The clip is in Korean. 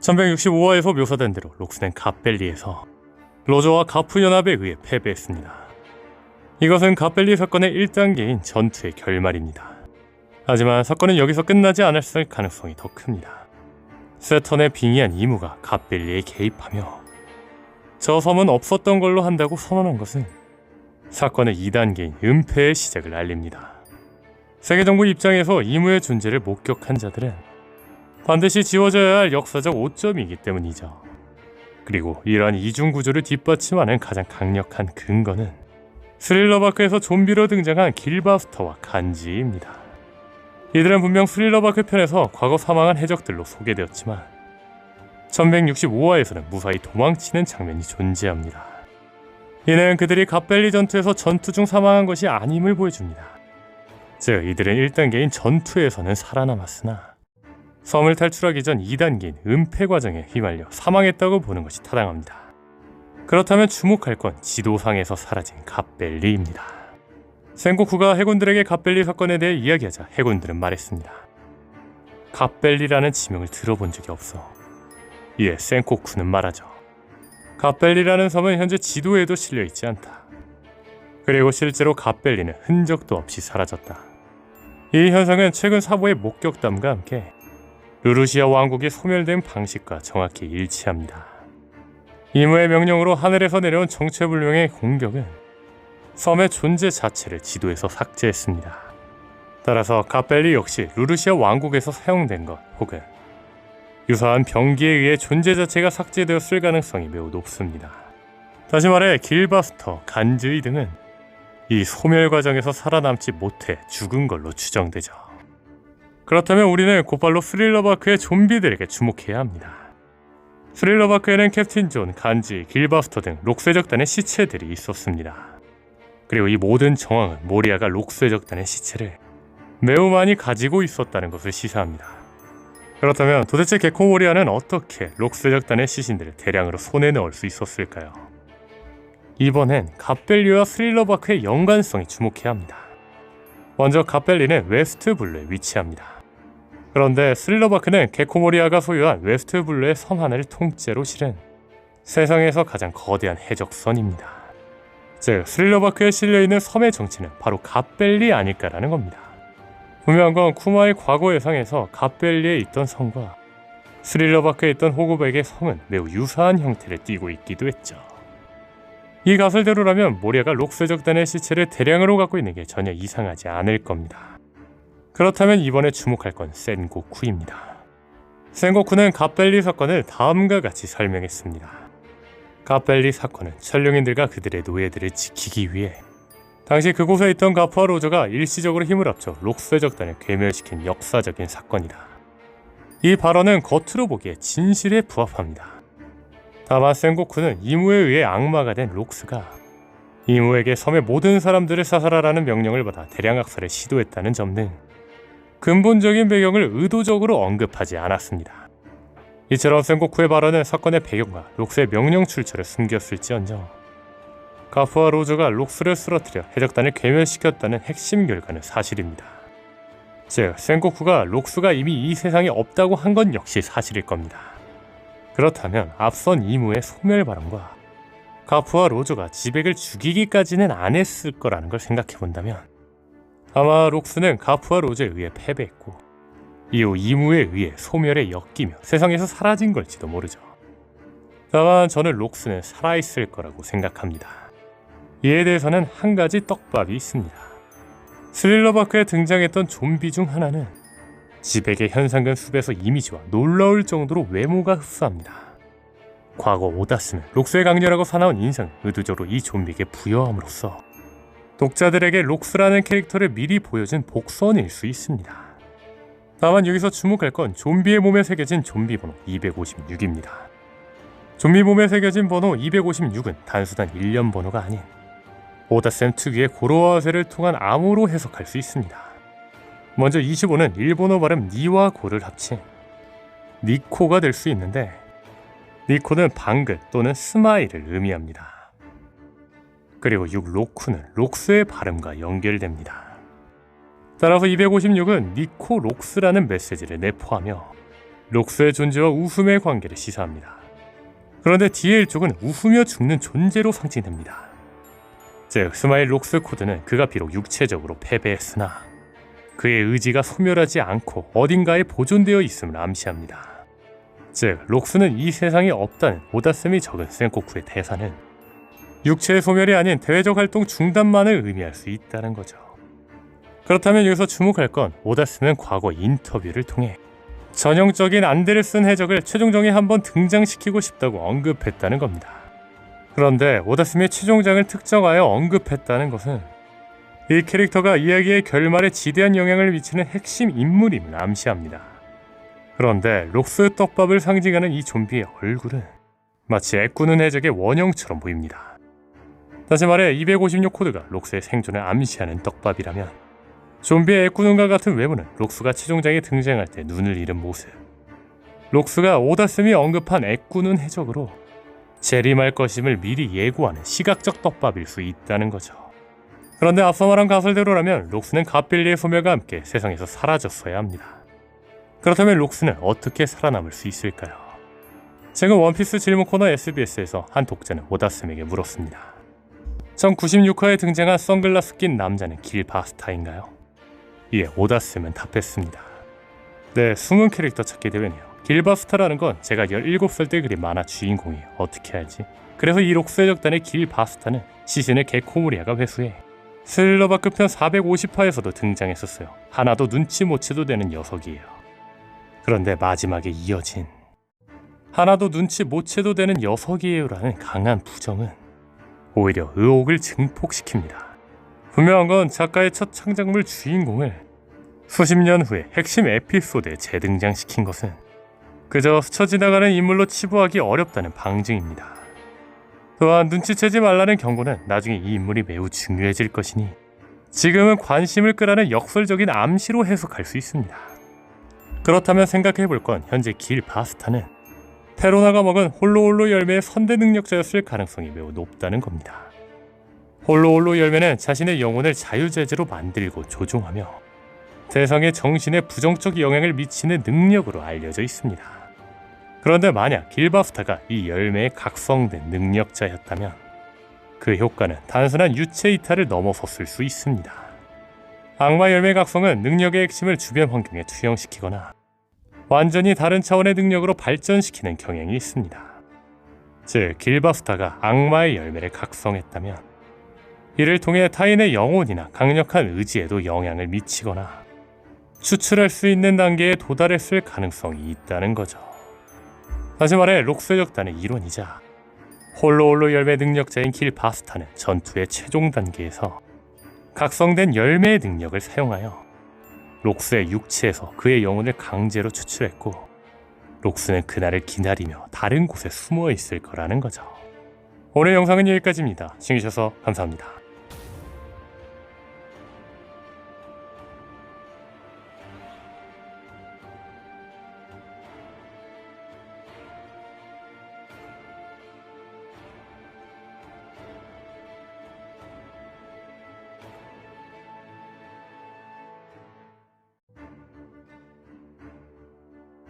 1165화에서 묘사된 대로 록스는 갓벨리에서 로저와 가프 연합에 의해 패배했습니다. 이것은 갓벨리 사건의 1단계인 전투의 결말입니다. 하지만 사건은 여기서 끝나지 않았을 가능성이 더 큽니다. 세턴의 빙의한 이무가 갓벨리에 개입하며 저 섬은 없었던 걸로 한다고 선언한 것은 사건의 2단계인 은폐의 시작을 알립니다. 세계정부 입장에서 이무의 존재를 목격한 자들은 반드시 지워져야 할 역사적 오점이기 때문이죠. 그리고 이러한 이중구조를 뒷받침하는 가장 강력한 근거는 스릴러바크에서 좀비로 등장한 길바스터와 간지입니다. 이들은 분명 스릴러바크 편에서 과거 사망한 해적들로 소개되었지만 1165화에서는 무사히 도망치는 장면이 존재합니다. 이는 그들이 갓벨리 전투에서 전투 중 사망한 것이 아님을 보여줍니다. 즉 이들은 1단계인 전투에서는 살아남았으나 섬을 탈출하기 전 2단계인 은폐 과정에 휘말려 사망했다고 보는 것이 타당합니다. 그렇다면 주목할 건 지도상에서 사라진 갓벨리입니다. 센고쿠가 해군들에게 갓벨리 사건에 대해 이야기하자 해군들은 말했습니다. 갓벨리라는 지명을 들어본 적이 없어. 이에 센고쿠는 말하죠. 갓벨리라는 섬은 현재 지도에도 실려있지 않다. 그리고 실제로 갓벨리는 흔적도 없이 사라졌다. 이 현상은 최근 사보의 목격담과 함께 루루시아 왕국이 소멸된 방식과 정확히 일치합니다. 이무의 명령으로 하늘에서 내려온 정체불명의 공격은 섬의 존재 자체를 지도에서 삭제했습니다. 따라서 갓벨리 역시 루루시아 왕국에서 사용된 것 혹은 유사한 병기에 의해 존재 자체가 삭제되었을 가능성이 매우 높습니다. 다시 말해 길바스터, 간즈이 등은 이 소멸 과정에서 살아남지 못해 죽은 걸로 추정되죠. 그렇다면 우리는 곧발로 스릴러바크의 좀비들에게 주목해야 합니다. 스릴러바크에는 캡틴 존, 간지, 길바스터 등 록스해적단의 시체들이 있었습니다. 그리고 이 모든 정황은 모리아가 록스해적단의 시체를 매우 많이 가지고 있었다는 것을 시사합니다. 그렇다면 도대체 게코 모리아는 어떻게 록스해적단의 시신들을 대량으로 손에 넣을 수 있었을까요? 이번엔 갓벨리와 스릴러바크의 연관성에 주목해야 합니다. 먼저 갓벨리는 웨스트 블루에 위치합니다. 그런데 스릴러바크는 게코모리아가 소유한 웨스트 블루의 섬 하나를 통째로 실은 세상에서 가장 거대한 해적선입니다. 즉 스릴러바크에 실려있는 섬의 정체는 바로 갓벨리 아닐까라는 겁니다. 분명한 건 쿠마의 과거 예상에서 갓벨리에 있던 섬과 스릴러바크에 있던 호구백의 섬은 매우 유사한 형태를 띠고 있기도 했죠. 이 가설대로라면 모리아가 록스해적단의 시체를 대량으로 갖고 있는 게 전혀 이상하지 않을 겁니다. 그렇다면 이번에 주목할 건 센고쿠입니다. 센고쿠는 갓벨리 사건을 다음과 같이 설명했습니다. 갓벨리 사건은 천룡인들과 그들의 노예들을 지키기 위해 당시 그곳에 있던 가프와 로저가 일시적으로 힘을 합쳐 록스해적단을 괴멸시킨 역사적인 사건이다. 이 발언은 겉으로 보기에 진실에 부합합니다. 다만 센고쿠는 이무에 의해 악마가 된 록스가 이무에게 섬의 모든 사람들을 사살하라는 명령을 받아 대량 학살을 시도했다는 점 등 근본적인 배경을 의도적으로 언급하지 않았습니다. 이처럼 센고쿠의 발언은 사건의 배경과 록스의 명령 출처를 숨겼을지언정 가프와 로저가 록스를 쓰러뜨려 해적단을 괴멸시켰다는 핵심 결과는 사실입니다. 즉 센고쿠가 록스가 이미 이 세상에 없다고 한 건 역시 사실일 겁니다. 그렇다면 앞선 이무의 소멸 발언과 가프와 로저가 지백을 죽이기까지는 안 했을 거라는 걸 생각해본다면 아마 록스는 가프와 로저에 의해 패배했고 이후 이무에 의해 소멸에 엮이며 세상에서 사라진 걸지도 모르죠. 다만 저는 록스는 살아있을 거라고 생각합니다. 이에 대해서는 한 가지 떡밥이 있습니다. 스릴러바크에 등장했던 좀비 중 하나는 지백의 현상금 숲에서 이미지와 놀라울 정도로 외모가 흡사합니다. 과거 오다스는 록스의 강렬하고 사나운 인상을 의도적으로 이 좀비에게 부여함으로써 독자들에게 록스라는 캐릭터를 미리 보여준 복선일 수 있습니다. 다만 여기서 주목할 건 좀비의 몸에 새겨진 좀비 번호 256입니다. 좀비 몸에 새겨진 번호 256은 단순한 일련 번호가 아닌 오다쌤 특유의 고로와세를 통한 암호로 해석할 수 있습니다. 먼저 25는 일본어 발음 니와 고를 합친 니코가 될 수 있는데 니코는 방긋 또는 스마일을 의미합니다. 그리고 6 로쿠는 록스의 발음과 연결됩니다. 따라서 256은 니코 록스라는 메시지를 내포하며 록스의 존재와 우흠의 관계를 시사합니다. 그런데 DL 쪽은 우후며 죽는 존재로 상징됩니다. 즉 스마일 록스 코드는 그가 비록 육체적으로 패배했으나 그의 의지가 소멸하지 않고 어딘가에 보존되어 있음을 암시합니다. 즉 록스는 이 세상에 없다는 오다셈이 적은 센코쿠의 대사는 육체의 소멸이 아닌 대외적 활동 중단만을 의미할 수 있다는 거죠. 그렇다면 여기서 주목할 건 오다셈은 과거 인터뷰를 통해 전형적인 안데르슨 해적을 최종정에 한번 등장시키고 싶다고 언급했다는 겁니다. 그런데 오다셈의 최종장을 특정하여 언급했다는 것은 이 캐릭터가 이야기의 결말에 지대한 영향을 미치는 핵심 인물임을 암시합니다. 그런데 록스 떡밥을 상징하는 이 좀비의 얼굴은 마치 애꾸는 해적의 원형처럼 보입니다. 다시 말해 256 코드가 록스의 생존을 암시하는 떡밥이라면 좀비의 애꾸눈과 같은 외모는 록스가 최종장에 등장할 때 눈을 잃은 모습, 록스가 오다셈이 언급한 애꾸눈 해적으로 재림할 것임을 미리 예고하는 시각적 떡밥일 수 있다는 거죠. 그런데 앞서 말한 가설대로라면 록스는 갓빌리의 소멸과 함께 세상에서 사라졌어야 합니다. 그렇다면 록스는 어떻게 살아남을 수 있을까요? 최근 원피스 질문 코너 SBS에서 한 독자는 오다셈에게 물었습니다. 1096화에 등장한 선글라스 낀 남자는 길 바스타인가요? 이에 오다셈은 답했습니다. 네, 숨은 캐릭터 찾기 대회네요. 길 바스타라는 건 제가 17살 때 그린 만화 주인공이에요. 어떻게 알지? 그래서 이 록스의 적단의 길 바스타는 시즌의 개코모리아가 회수해 스릴러바급 편 450화에서도 등장했었어요. 하나도 눈치 못 채도 되는 녀석이에요. 그런데 마지막에 이어진 하나도 눈치 못 채도 되는 녀석이에요라는 강한 부정은 오히려 의혹을 증폭시킵니다. 분명한 건 작가의 첫 창작물 주인공을 수십 년 후에 핵심 에피소드에 재등장시킨 것은 그저 스쳐 지나가는 인물로 치부하기 어렵다는 방증입니다. 또한 눈치채지 말라는 경고는 나중에 이 인물이 매우 중요해질 것이니 지금은 관심을 끄라는 역설적인 암시로 해석할 수 있습니다. 그렇다면 생각해볼 건 현재 길 바스타는 페로나가 먹은 홀로홀로 열매의 선대 능력자였을 가능성이 매우 높다는 겁니다. 홀로홀로 열매는 자신의 영혼을 자유재재로 만들고 조종하며 대상의 정신에 부정적 영향을 미치는 능력으로 알려져 있습니다. 그런데 만약 길 바스타가 이 열매에 각성된 능력자였다면 그 효과는 단순한 유체 이탈을 넘어섰을 수 있습니다. 악마 열매 각성은 능력의 핵심을 주변 환경에 투영시키거나 완전히 다른 차원의 능력으로 발전시키는 경향이 있습니다. 즉, 길바스타가 악마의 열매를 각성했다면 이를 통해 타인의 영혼이나 강력한 의지에도 영향을 미치거나 추출할 수 있는 단계에 도달했을 가능성이 있다는 거죠. 다시 말해 록스의 적단의 이론이자 홀로홀로 열매 능력자인 길바스타는 전투의 최종 단계에서 각성된 열매의 능력을 사용하여 록스의 육체에서 그의 영혼을 강제로 추출했고 록스는 그날을 기다리며 다른 곳에 숨어 있을 거라는 거죠. 오늘 영상은 여기까지입니다. 시청해주셔서 감사합니다.